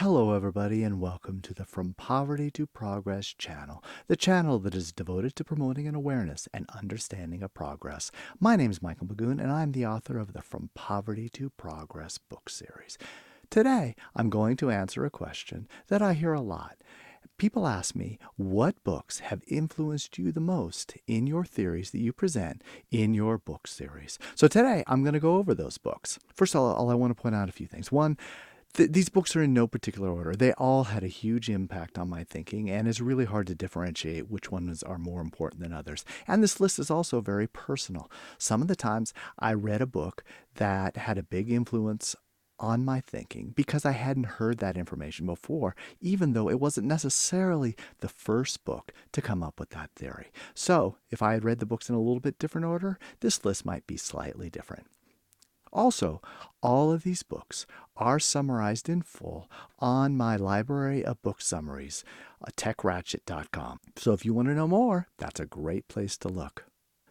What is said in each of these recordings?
Hello, everybody, and welcome to the From Poverty to Progress channel, the channel that is devoted to promoting an awareness and understanding of progress. My name is Michael Magoon, and I'm the author of the From Poverty to Progress book series. Today, I'm going to answer a question that I hear a lot. People ask me, what books have influenced you the most in your theories that you present in your book series? So today, I'm going to go over those books. First of all, I want to point out a few things. One, these books are in no particular order. They all had a huge impact on my thinking, and it's really hard to differentiate which ones are more important than others. And this list is also very personal. Some of the times I read a book that had a big influence on my thinking because I hadn't heard that information before, even though it wasn't necessarily the first book to come up with that theory. So if I had read the books in a little bit different order, this list might be slightly different. Also, all of these books are summarized in full on my library of book summaries, techratchet.com. So if you want to know more, that's a great place to look.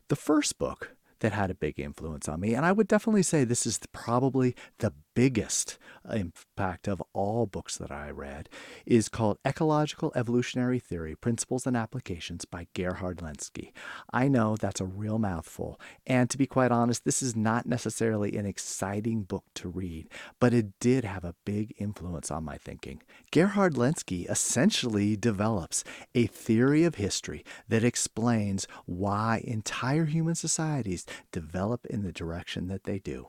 The first book that had a big influence on me, and I would definitely say this is probably the biggest impact of all books that I read, is called Ecological Evolutionary Theory, Principles and Applications by Gerhard Lenski. I know that's a real mouthful, and to be quite honest, this is not necessarily an exciting book to read, but it did have a big influence on my thinking. Gerhard Lenski essentially develops a theory of history that explains why entire human societies develop in the direction that they do.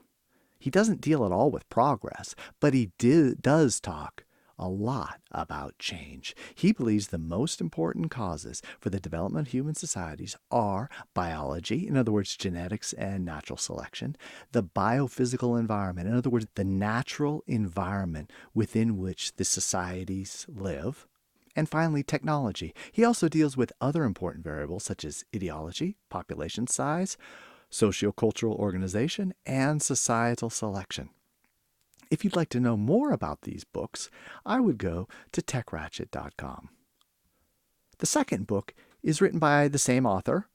He doesn't deal at all with progress, but he does talk a lot about change. He believes the most important causes for the development of human societies are biology, in other words, genetics and natural selection, the biophysical environment, in other words, the natural environment within which the societies live, and finally, technology. He also deals with other important variables such as ideology, population size, sociocultural organization, and societal selection. If you'd like to know more about these books, I would go to techratchet.com. The second book is written by the same author,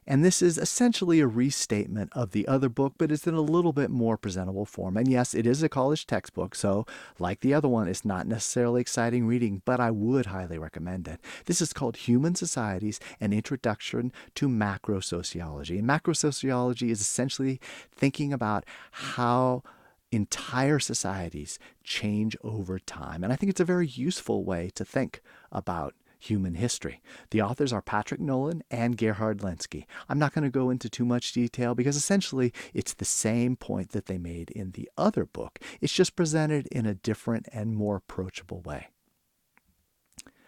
and this is essentially a restatement of the other book, but it's in a little bit more presentable form. And yes, it is a college textbook, so like the other one, it's not necessarily exciting reading, but I would highly recommend it. This is called Human Societies: An Introduction to Macrosociology. And macrosociology is essentially thinking about how entire societies change over time. And I think it's a very useful way to think about human history. The authors are Patrick Nolan and Gerhard Lenski. I'm not going to go into too much detail because essentially it's the same point that they made in the other book. It's just presented in a different and more approachable way.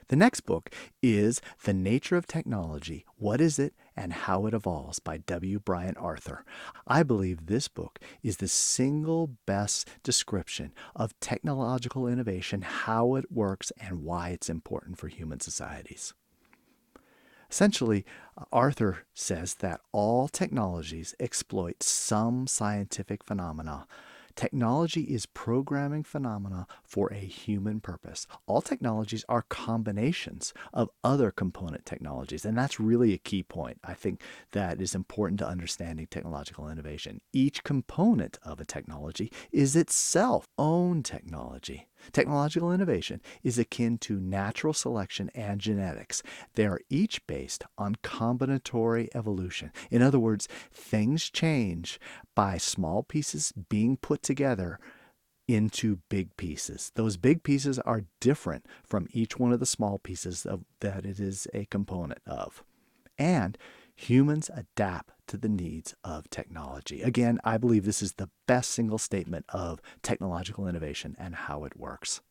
The next book is The Nature of Technology: What Is It and How It Evolves by W. Bryant Arthur. I believe this book is the single best description of technological innovation, how it works, and why it's important for human societies. Essentially, Arthur says that all technologies exploit some scientific phenomena. Technology is programming phenomena for a human purpose. All technologies are combinations of other component technologies, and that's really a key point. I think that is important to understanding technological innovation. Each component of a technology is itself own technology. Technological innovation is akin to natural selection and genetics. They are each based on combinatory evolution. In other words, things change by small pieces being put together into big pieces. Those big pieces are different from each one of the small pieces that it is a component of. And humans adapt to the needs of technology. Again, I believe this is the best single statement of technological innovation and how it works.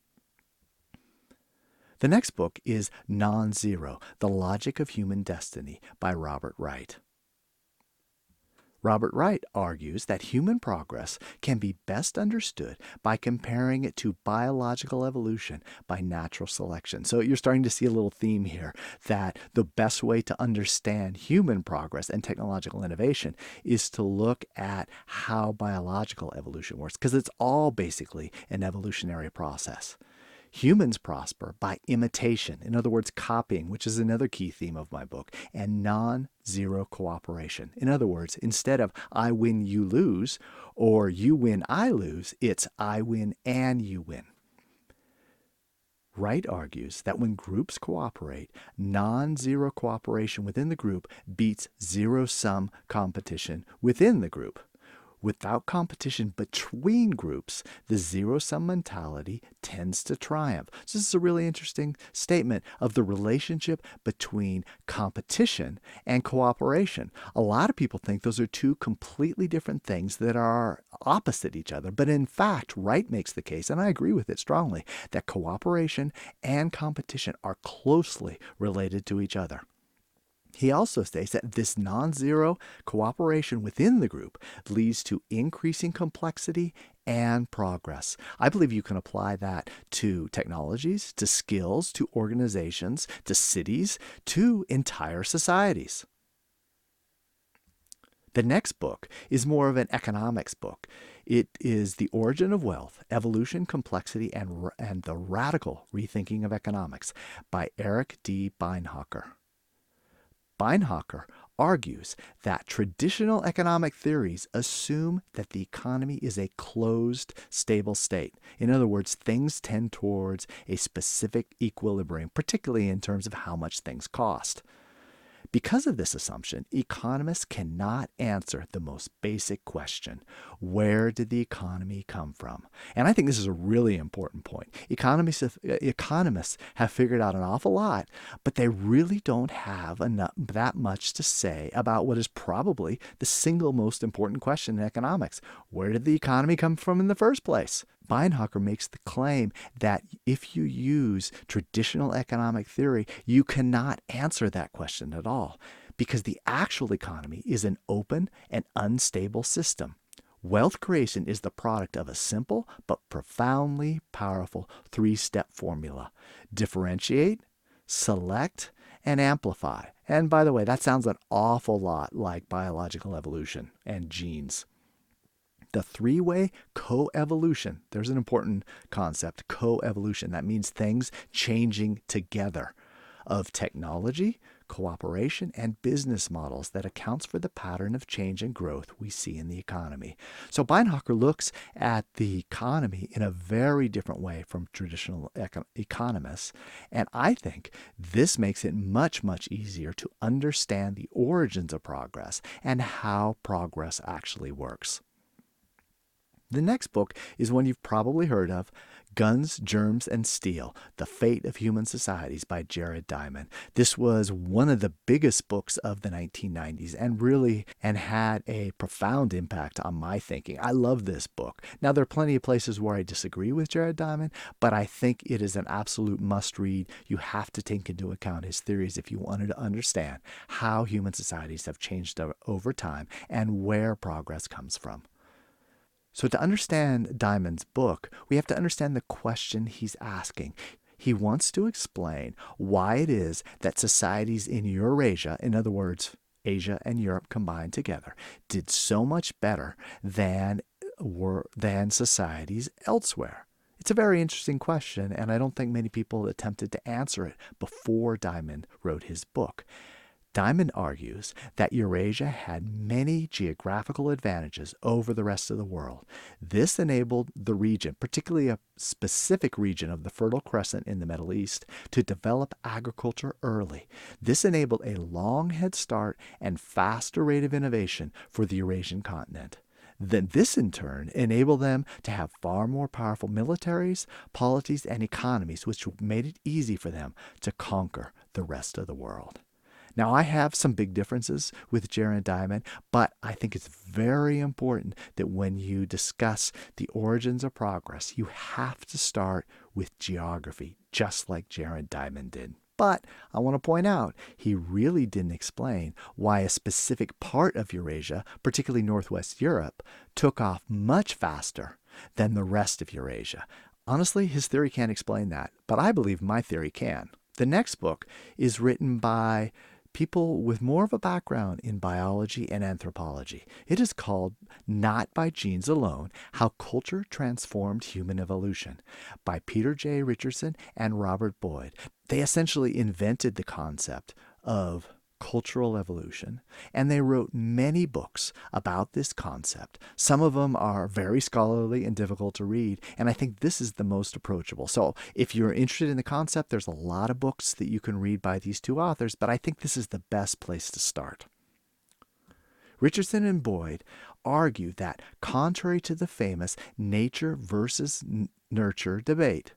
The next book is Non-Zero: The Logic of Human Destiny by Robert Wright. Robert Wright argues that human progress can be best understood by comparing it to biological evolution by natural selection. So you're starting to see a little theme here that the best way to understand human progress and technological innovation is to look at how biological evolution works, because it's all basically an evolutionary process. Humans prosper by imitation, in other words, copying, which is another key theme of my book, and non-zero cooperation. In other words, instead of I win, you lose, or you win, I lose, it's I win and you win. Wright argues that when groups cooperate, non-zero cooperation within the group beats zero-sum competition within the group. Without competition between groups, the zero-sum mentality tends to triumph. So this is a really interesting statement of the relationship between competition and cooperation. A lot of people think those are two completely different things that are opposite each other. But in fact, Wright makes the case, and I agree with it strongly, that cooperation and competition are closely related to each other. He also states that this non-zero cooperation within the group leads to increasing complexity and progress. I believe you can apply that to technologies, to skills, to organizations, to cities, to entire societies. The next book is more of an economics book. It is The Origin of Wealth, Evolution, Complexity, and the Radical Rethinking of Economics by Eric D. Beinhocker. Beinhocker argues that traditional economic theories assume that the economy is a closed, stable state. In other words, things tend towards a specific equilibrium, particularly in terms of how much things cost. Because of this assumption, economists cannot answer the most basic question: where did the economy come from? And I think this is a really important point. Economists have figured out an awful lot, but they really don't have that much to say about what is probably the single most important question in economics: where did the economy come from in the first place? Beinhocker makes the claim that if you use traditional economic theory, you cannot answer that question at all, because the actual economy is an open and unstable system. Wealth creation is the product of a simple but profoundly powerful three-step formula: differentiate, select, and amplify. And by the way, that sounds an awful lot like biological evolution and genes. The three-way coevolution, there's an important concept, coevolution. That means things changing together, of technology, cooperation, and business models that accounts for the pattern of change and growth we see in the economy. So Beinhocker looks at the economy in a very different way from traditional economists, and I think this makes it much, much easier to understand the origins of progress and how progress actually works. The next book is one you've probably heard of, Guns, Germs, and Steel: The Fate of Human Societies by Jared Diamond. This was one of the biggest books of the 1990s and had a profound impact on my thinking. I love this book. Now, there are plenty of places where I disagree with Jared Diamond, but I think it is an absolute must-read. You have to take into account his theories if you wanted to understand how human societies have changed over time and where progress comes from. So to understand Diamond's book, we have to understand the question he's asking. He wants to explain why it is that societies in Eurasia, in other words, Asia and Europe combined together, did so much better than societies elsewhere. It's a very interesting question, and I don't think many people attempted to answer it before Diamond wrote his book. Diamond argues that Eurasia had many geographical advantages over the rest of the world. This enabled the region, particularly a specific region of the Fertile Crescent in the Middle East, to develop agriculture early. This enabled a long head start and faster rate of innovation for the Eurasian continent. Then this in turn enabled them to have far more powerful militaries, polities, and economies, which made it easy for them to conquer the rest of the world. Now, I have some big differences with Jared Diamond, but I think it's very important that when you discuss the origins of progress, you have to start with geography, just like Jared Diamond did. But I want to point out, he really didn't explain why a specific part of Eurasia, particularly Northwest Europe, took off much faster than the rest of Eurasia. Honestly, his theory can't explain that, but I believe my theory can. The next book is written by people with more of a background in biology and anthropology. It is called Not by Genes Alone: How Culture Transformed Human Evolution by Peter J. Richardson and Robert Boyd. They essentially invented the concept of cultural evolution, and they wrote many books about this concept. Some of them are very scholarly and difficult to read, and I think this is the most approachable. So if you're interested in the concept, there's a lot of books that you can read by these two authors, but I think this is the best place to start. Richardson and Boyd argue that, contrary to the famous nature versus nurture debate,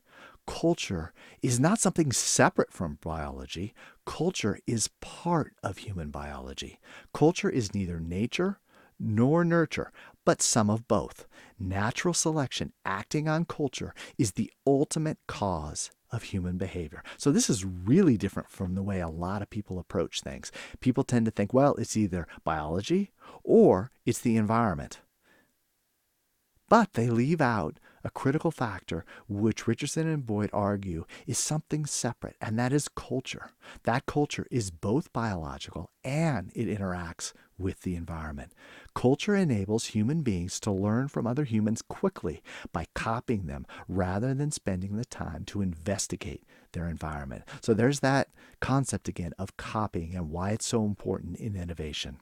culture is not something separate from biology. Culture is part of human biology. Culture is neither nature nor nurture, but some of both. Natural selection acting on culture is the ultimate cause of human behavior. So this is really different from the way a lot of people approach things. People tend to think, well, it's either biology or it's the environment. But they leave out a critical factor, which Richardson and Boyd argue is something separate, and that is culture. That culture is both biological and it interacts with the environment. Culture enables human beings to learn from other humans quickly by copying them rather than spending the time to investigate their environment. So there's that concept again of copying and why it's so important in innovation.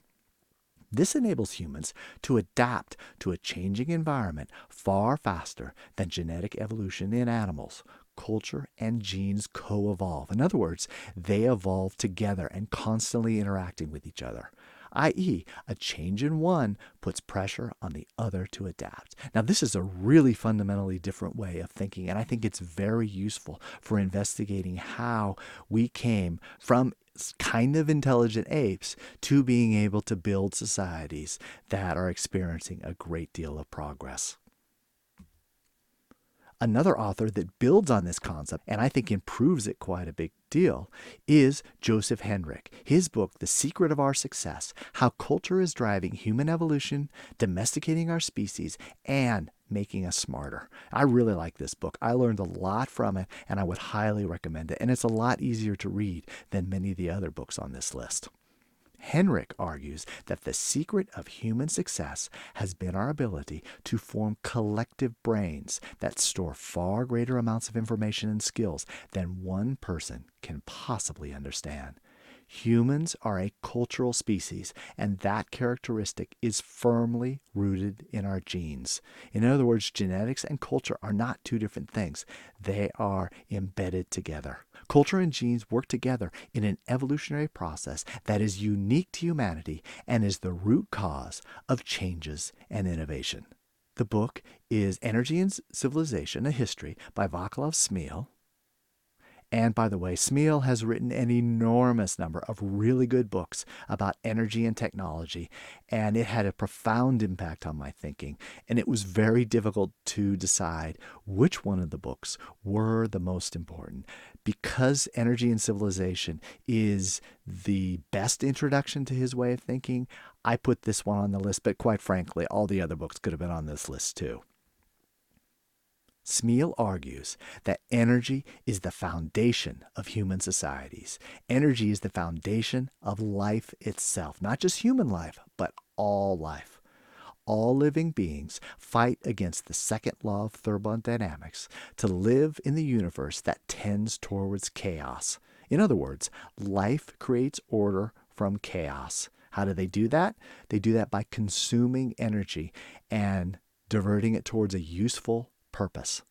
This enables humans to adapt to a changing environment far faster than genetic evolution in animals. Culture and genes co-evolve. In other words, they evolve together and constantly interacting with each other, i.e., a change in one puts pressure on the other to adapt. Now, this is a really fundamentally different way of thinking, and I think it's very useful for investigating how we came from kind of intelligent apes to being able to build societies that are experiencing a great deal of progress. Another author that builds on this concept, and I think improves it quite a big deal, is Joseph Henrich. His book, The Secret of Our Success, How Culture is Driving Human Evolution, Domesticating Our Species, and Making Us Smarter. I really like this book. I learned a lot from it, and I would highly recommend it. And it's a lot easier to read than many of the other books on this list. Henrich argues that the secret of human success has been our ability to form collective brains that store far greater amounts of information and skills than one person can possibly understand. Humans are a cultural species, and that characteristic is firmly rooted in our genes. In other words, genetics and culture are not two different things. They are embedded together. Culture and genes work together in an evolutionary process that is unique to humanity and is the root cause of changes and innovation. The book is Energy and Civilization, A History by Vaclav Smil. And by the way, Smil has written an enormous number of really good books about energy and technology, and it had a profound impact on my thinking. And it was very difficult to decide which one of the books were the most important. Because Energy and Civilization is the best introduction to his way of thinking, I put this one on the list, but quite frankly, all the other books could have been on this list too. Smil argues that energy is the foundation of human societies. Energy is the foundation of life itself, not just human life, but all life. All living beings fight against the second law of thermodynamics to live in the universe that tends towards chaos. In other words, life creates order from chaos. How do they do that? They do that by consuming energy and diverting it towards a useful purpose.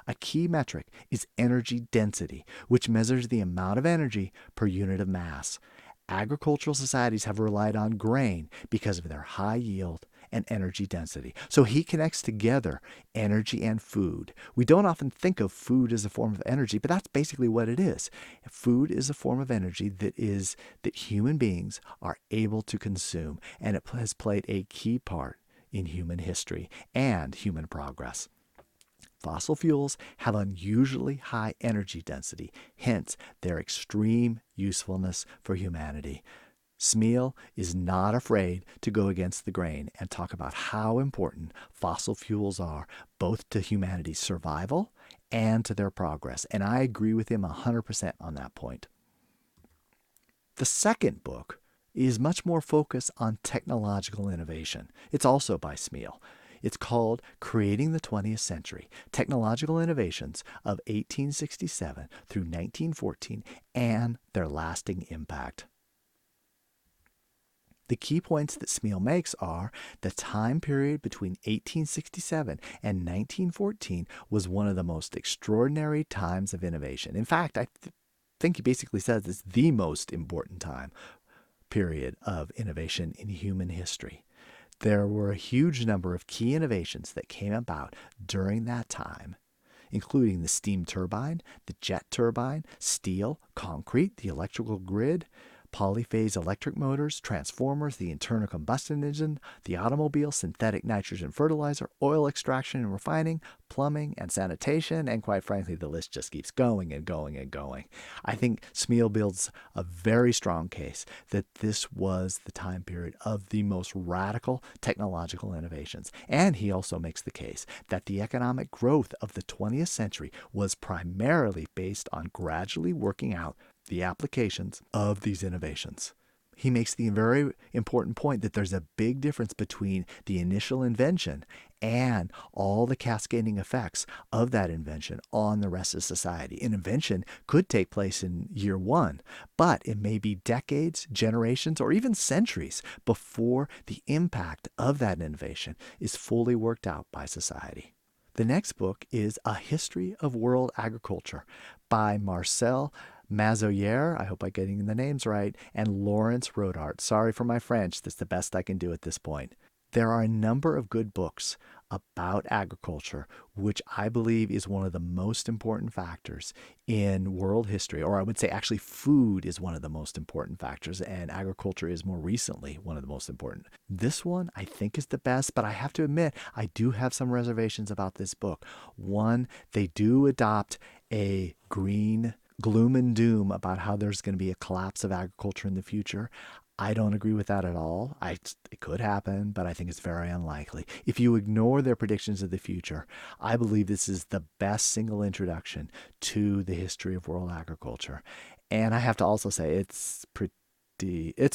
A key metric is energy density, which measures the amount of energy per unit of mass. Agricultural societies have relied on grain because of their high yield and energy density. So he connects together energy and food. We don't often think of food as a form of energy, but that's basically what it is. Food is a form of energy that human beings are able to consume, and it has played a key part in human history and human progress. Fossil fuels have unusually high energy density, hence their extreme usefulness for humanity. Smil is not afraid to go against the grain and talk about how important fossil fuels are, both to humanity's survival and to their progress. And I agree with him 100% on that point. The second book is much more focused on technological innovation. It's also by Smil. It's called Creating the 20th Century, Technological Innovations of 1867 through 1914 and Their Lasting Impact. The key points that Smil makes are the time period between 1867 and 1914 was one of the most extraordinary times of innovation. In fact, I think he basically says it's the most important time period of innovation in human history. There were a huge number of key innovations that came about during that time, including the steam turbine, the jet turbine, steel, concrete, the electrical grid, polyphase electric motors, transformers, the internal combustion engine, the automobile, synthetic nitrogen fertilizer, oil extraction and refining, plumbing and sanitation, and quite frankly, the list just keeps going and going and going. I think Smil builds a very strong case that this was the time period of the most radical technological innovations. And he also makes the case that the economic growth of the 20th century was primarily based on gradually working out the applications of these innovations. He makes the very important point that there's a big difference between the initial invention and all the cascading effects of that invention on the rest of society. An invention could take place in year one, but it may be decades, generations, or even centuries before the impact of that innovation is fully worked out by society. The next book is A History of World Agriculture by Marcel Mazoyer, I hope I'm getting the names right, and Lawrence Rodart. Sorry for my French, that's the best I can do at this point. There are a number of good books about agriculture, which I believe is one of the most important factors in world history, or I would say actually food is one of the most important factors, and agriculture is more recently one of the most important. This one I think is the best, but I have to admit I do have some reservations about this book. One, they do adopt a green gloom and doom about how there's going to be a collapse of agriculture in the future. I don't agree with that at all. It could happen, but I think it's very unlikely. If you ignore their predictions of the future, I believe this is the best single introduction to the history of world agriculture. And I have to also say it's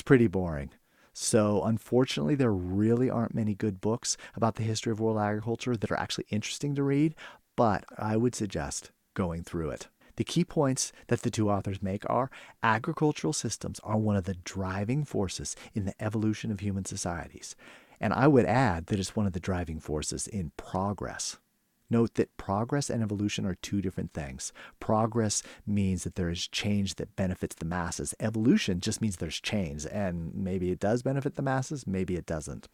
pretty boring. So unfortunately, there really aren't many good books about the history of world agriculture that are actually interesting to read, but I would suggest going through it. The key points that the two authors make are agricultural systems are one of the driving forces in the evolution of human societies. And I would add that it's one of the driving forces in progress. Note that progress and evolution are two different things. Progress means that there is change that benefits the masses. Evolution just means there's change, and maybe it does benefit the masses, maybe it doesn't.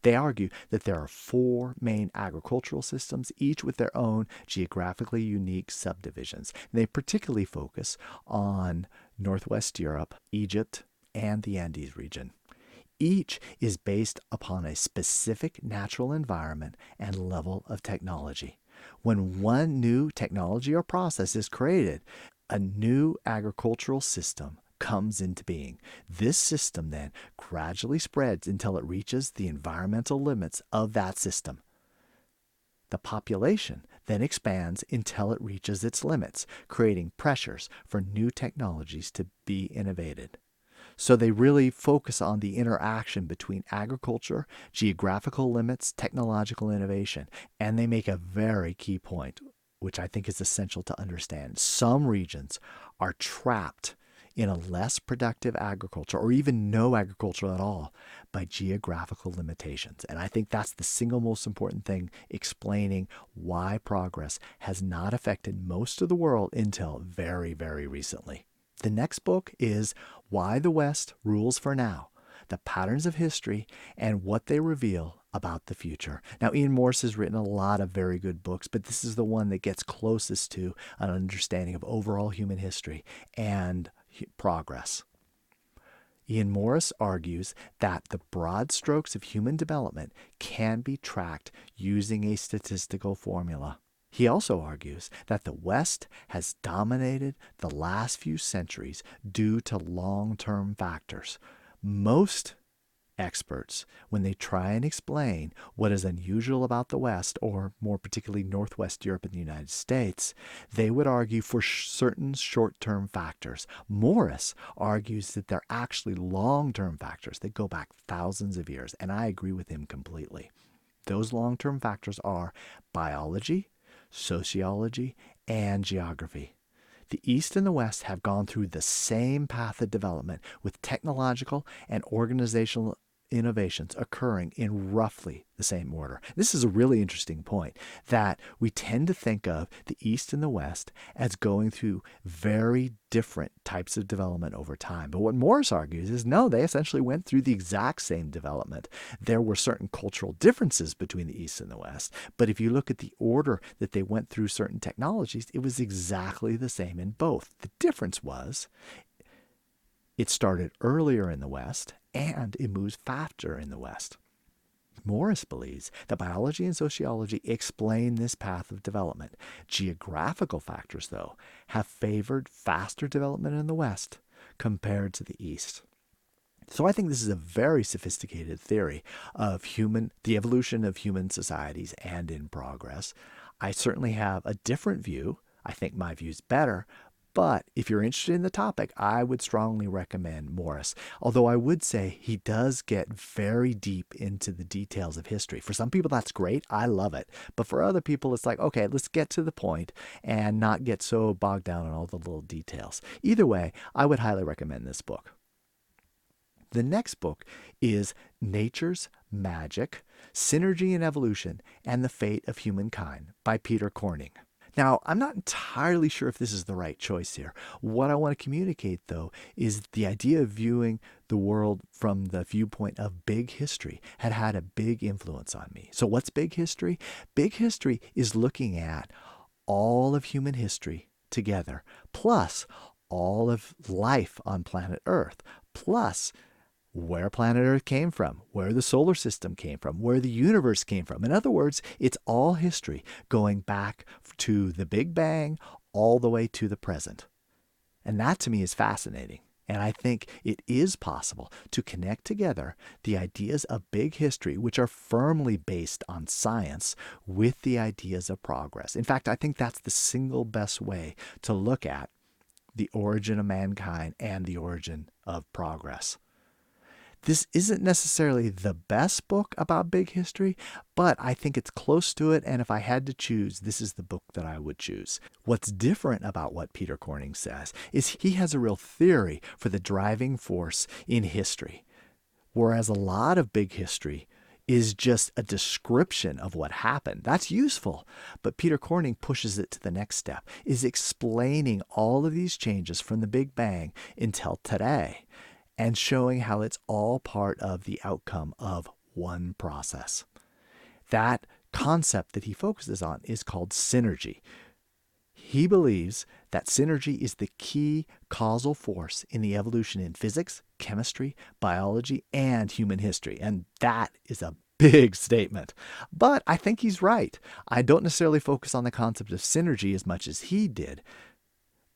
They argue that there are four main agricultural systems, each with their own geographically unique subdivisions. They particularly focus on Northwest Europe, Egypt, and the Andes region. Each is based upon a specific natural environment and level of technology. When one new technology or process is created, a new agricultural system comes into being. This system then gradually spreads until it reaches the environmental limits of that system. The population then expands until it reaches its limits, creating pressures for new technologies to be innovated. So they really focus on the interaction between agriculture, geographical limits, technological innovation, and they make a very key point, which I think is essential to understand. Some regions are trapped in a less productive agriculture, or even no agriculture at all, by geographical limitations. And I think that's the single most important thing explaining why progress has not affected most of the world until very, very recently. The next book is Why the West Rules for Now, The Patterns of History and What They Reveal About the Future. Now, Ian Morse has written a lot of very good books, but this is the one that gets closest to an understanding of overall human history and progress. Ian Morse argues that the broad strokes of human development can be tracked using a statistical formula. He also argues that the West has dominated the last few centuries due to long-term factors. Most experts, when they try and explain what is unusual about the West, or more particularly Northwest Europe and the United States, they would argue for certain short-term factors. Morris argues that they're actually long-term factors that go back thousands of years, and I agree with him completely. Those long-term factors are biology, sociology, and geography. The East and the West have gone through the same path of development, with technological and organizational innovations occurring in roughly the same order. This is a really interesting point, that we tend to think of the East and the West as going through very different types of development over time. But what Morris argues is no, they essentially went through the exact same development. There were certain cultural differences between the East and the West, but if you look at the order that they went through certain technologies, it was exactly the same in both. The difference was it started earlier in the West and it moves faster in the West. Morris believes that biology and sociology explain this path of development. Geographical factors, though, have favored faster development in the West compared to the East. So I think this is a very sophisticated theory of the evolution of human societies and in progress. I certainly have a different view. I think my view is better. But if you're interested in the topic, I would strongly recommend Morris. Although I would say he does get very deep into the details of history. For some people, that's great. I love it. But for other people, it's like, okay, let's get to the point and not get so bogged down in all the little details. Either way, I would highly recommend this book. The next book is Nature's Magic, Synergy and Evolution, and the Fate of Humankind by Peter Corning. Now, I'm not entirely sure if this is the right choice here. What I want to communicate, though, is the idea of viewing the world from the viewpoint of big history had a big influence on me. So what's big history? Big history is looking at all of human history together, plus all of life on planet Earth, plus where planet Earth came from, where the solar system came from, where the universe came from. In other words, it's all history going back to the Big Bang all the way to the present. And that to me is fascinating. And I think it is possible to connect together the ideas of big history, which are firmly based on science, with the ideas of progress. In fact, I think that's the single best way to look at the origin of mankind and the origin of progress. This isn't necessarily the best book about big history, but I think it's close to it, and if I had to choose, this is the book that I would choose. What's different about what Peter Corning says is he has a real theory for the driving force in history, whereas a lot of big history is just a description of what happened. That's useful, but Peter Corning pushes it to the next step, is explaining all of these changes from the Big Bang until today, and showing how it's all part of the outcome of one process. That concept that he focuses on is called synergy. He believes that synergy is the key causal force in the evolution in physics, chemistry, biology, and human history. And that is a big statement. But I think he's right. I don't necessarily focus on the concept of synergy as much as he did.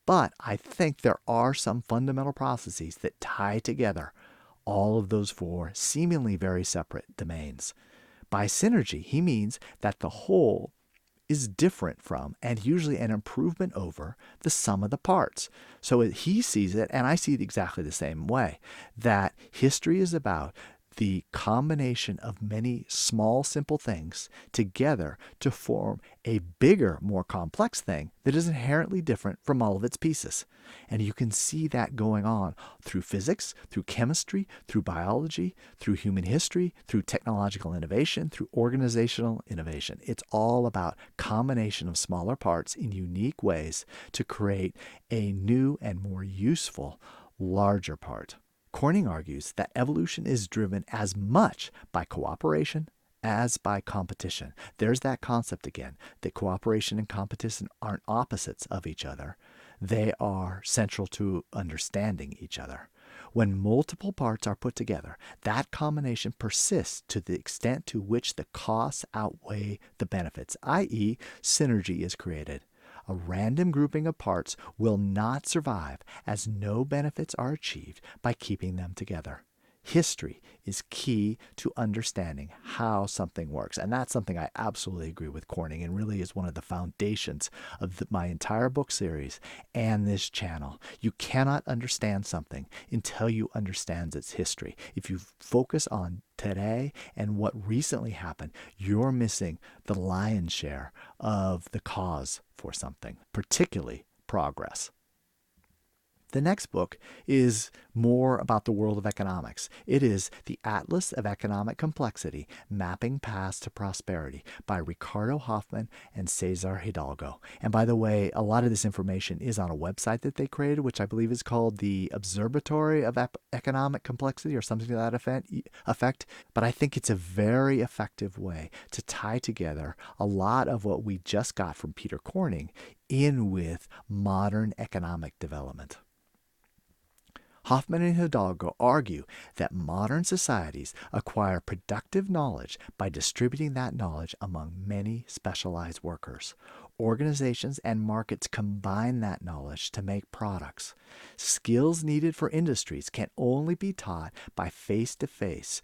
But I think there are some fundamental processes that tie together all of those four seemingly very separate domains. By synergy, he means that the whole is different from, and usually an improvement over, the sum of the parts. So he sees it, and I see it exactly the same way, that history is about the combination of many small, simple things together to form a bigger, more complex thing that is inherently different from all of its pieces. And you can see that going on through physics, through chemistry, through biology, through human history, through technological innovation, through organizational innovation. It's all about combination of smaller parts in unique ways to create a new and more useful, larger part. Corning argues that evolution is driven as much by cooperation as by competition. There's that concept again, that cooperation and competition aren't opposites of each other. They are central to understanding each other. When multiple parts are put together, that combination persists to the extent to which the costs outweigh the benefits, i.e., synergy is created. A random grouping of parts will not survive, as no benefits are achieved by keeping them together. History is key to understanding how something works. And that's something I absolutely agree with Corning, and really is one of the foundations of my entire book series and this channel. You cannot understand something until you understand its history. If you focus on today and what recently happened, you're missing the lion's share of the cause for something, particularly progress. The next book is more about the world of economics. It is The Atlas of Economic Complexity, Mapping Paths to Prosperity by Ricardo Hoffman and Cesar Hidalgo. And by the way, a lot of this information is on a website that they created, which I believe is called the Observatory of Economic Complexity or something to that effect. But I think it's a very effective way to tie together a lot of what we just got from Peter Corning in with modern economic development. Hoffman and Hidalgo argue that modern societies acquire productive knowledge by distributing that knowledge among many specialized workers. Organizations and markets combine that knowledge to make products. Skills needed for industries can only be taught by face-to-face,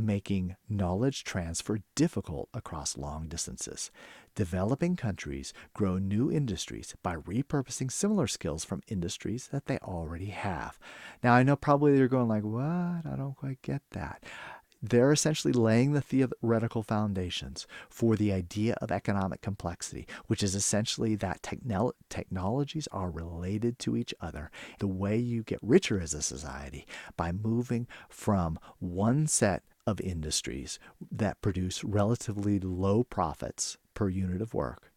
making knowledge transfer difficult across long distances. Developing countries grow new industries by repurposing similar skills from industries that they already have. Now, I know probably you're going like, what? I don't quite get that. They're essentially laying the theoretical foundations for the idea of economic complexity, which is essentially that technologies are related to each other. The way you get richer as a society by moving from one set of industries that produce relatively low profits per unit of work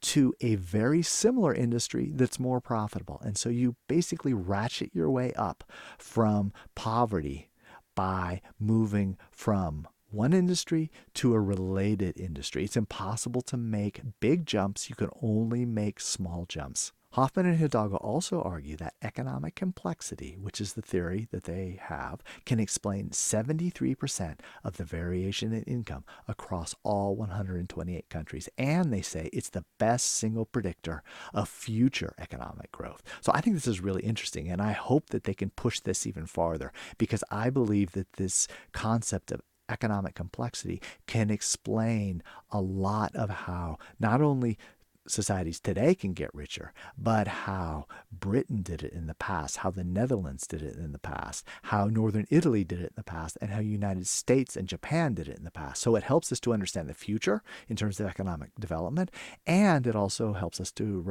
to a very similar industry that's more profitable. And so you basically ratchet your way up from poverty by moving from one industry to a related industry. It's impossible to make big jumps. You can only make small jumps. Hoffman and Hidalgo also argue that economic complexity, which is the theory that they have, can explain 73% of the variation in income across all 128 countries. And they say it's the best single predictor of future economic growth. So I think this is really interesting, and I hope that they can push this even farther, because I believe that this concept of economic complexity can explain a lot of how not only societies today can get richer, but how Britain did it in the past, how the Netherlands did it in the past, how Northern Italy did it in the past, and how United States and Japan did it in the past. So it helps us to understand the future in terms of economic development, and it also helps us to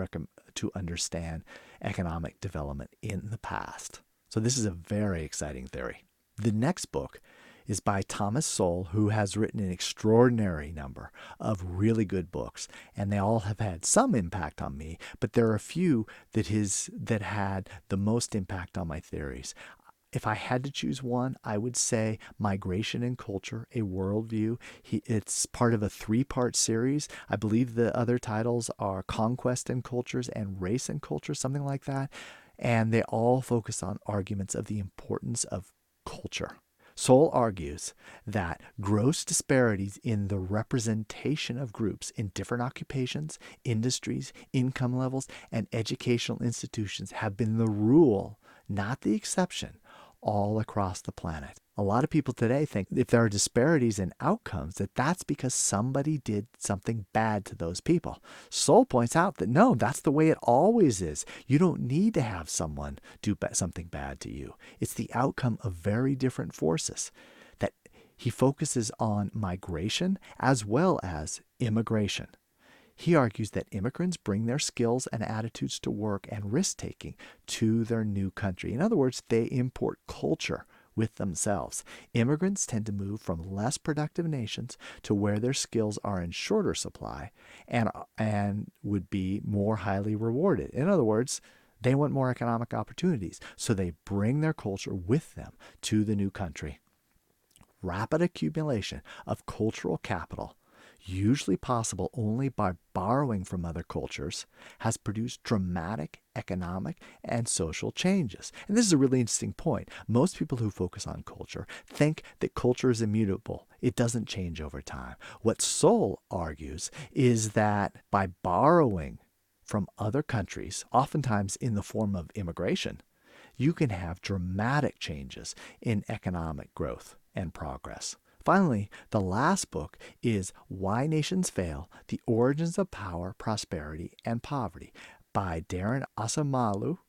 understand economic development in the past. So this is a very exciting theory. The next book is by Thomas Sowell, who has written an extraordinary number of really good books, and they all have had some impact on me, but there are a few that had the most impact on my theories. If I had to choose one, I would say Migration and Culture, A Worldview. It's part of a 3-part series. I believe the other titles are Conquest and Cultures and Race and Culture, something like that. And they all focus on arguments of the importance of culture. Sowell argues that gross disparities in the representation of groups in different occupations, industries, income levels, and educational institutions have been the rule, not the exception, all across the planet. A lot of people today think if there are disparities in outcomes, that's because somebody did something bad to those people. Sowell points out that no, that's the way it always is. You don't need to have someone do something bad to you. It's the outcome of very different forces. That he focuses on migration as well as immigration. He argues that immigrants bring their skills and attitudes to work and risk-taking to their new country. In other words, they import culture with themselves. Immigrants tend to move from less productive nations to where their skills are in shorter supply and would be more highly rewarded. In other words, they want more economic opportunities, so they bring their culture with them to the new country. Rapid accumulation of cultural capital, usually possible only by borrowing from other cultures, has produced dramatic economic and social changes. And this is a really interesting point. Most people who focus on culture think that culture is immutable. It doesn't change over time. What Sowell argues is that by borrowing from other countries, oftentimes in the form of immigration, you can have dramatic changes in economic growth and progress. Finally, the last book is Why Nations Fail, The Origins of Power, Prosperity, and Poverty by Darren Asamalu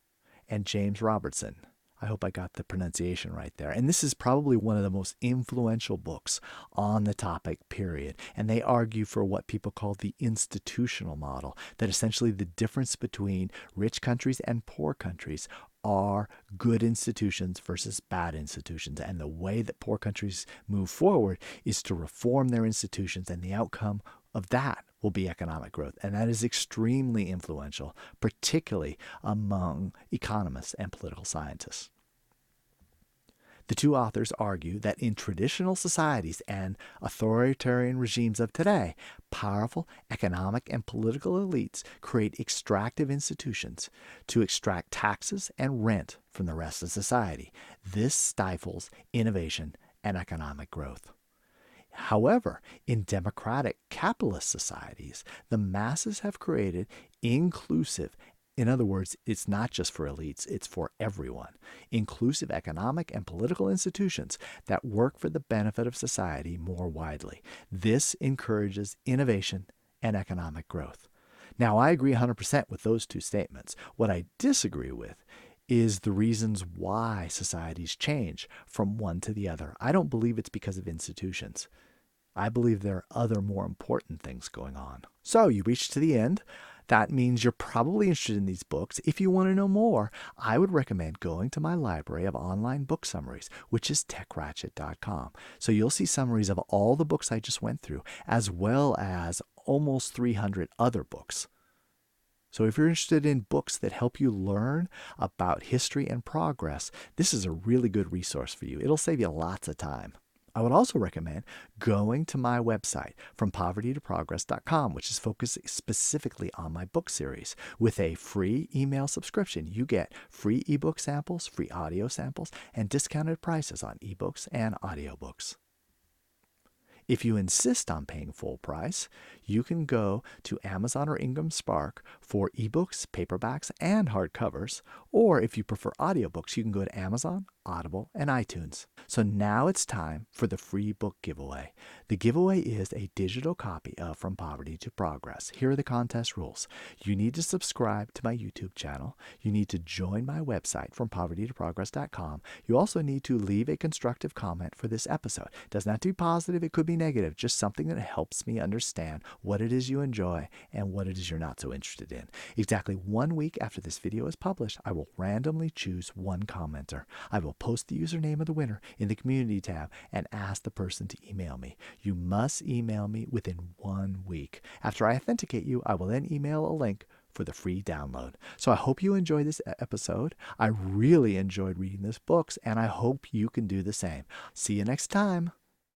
and James Robertson. I hope I got the pronunciation right there. And this is probably one of the most influential books on the topic, period. And they argue for what people call the institutional model, that essentially the difference between rich countries and poor countries are good institutions versus bad institutions. And the way that poor countries move forward is to reform their institutions, and the outcome of that will be economic growth. And that is extremely influential, particularly among economists and political scientists. The two authors argue that in traditional societies and authoritarian regimes of today, powerful economic and political elites create extractive institutions to extract taxes and rent from the rest of society. This stifles innovation and economic growth. However, in democratic capitalist societies, the masses have created inclusive, in other words, it's not just for elites, it's for everyone, inclusive economic and political institutions that work for the benefit of society more widely. This encourages innovation and economic growth. Now, I agree 100% with those two statements. What I disagree with is the reasons why societies change from one to the other. I don't believe it's because of institutions. I believe there are other more important things going on. So you reached to the end. That means you're probably interested in these books. If you want to know more, I would recommend going to my library of online book summaries, which is techratchet.com. So you'll see summaries of all the books I just went through, as well as almost 300 other books. So if you're interested in books that help you learn about history and progress, this is a really good resource for you. It'll save you lots of time. I would also recommend going to my website, frompovertytoprogress.com, which is focused specifically on my book series. With a free email subscription, you get free ebook samples, free audio samples, and discounted prices on ebooks and audiobooks. If you insist on paying full price, you can go to Amazon or Ingram Spark for ebooks, paperbacks, and hardcovers. Or if you prefer audiobooks, you can go to Amazon, Audible, and iTunes. So now it's time for the free book giveaway. The giveaway is a digital copy of From Poverty to Progress. Here are the contest rules. You need to subscribe to my YouTube channel. You need to join my website, frompovertytoprogress.com. You also need to leave a constructive comment for this episode. It doesn't have to be positive. It could be negative. Just something that helps me understand what it is you enjoy and what it is you're not so interested in. Exactly 1 week after this video is published, I will randomly choose one commenter. I will post the username of the winner in the community tab and ask the person to email me. You must email me within 1 week. After I authenticate you, I will then email a link for the free download. So I hope you enjoyed this episode. I really enjoyed reading these books, and I hope you can do the same. See you next time.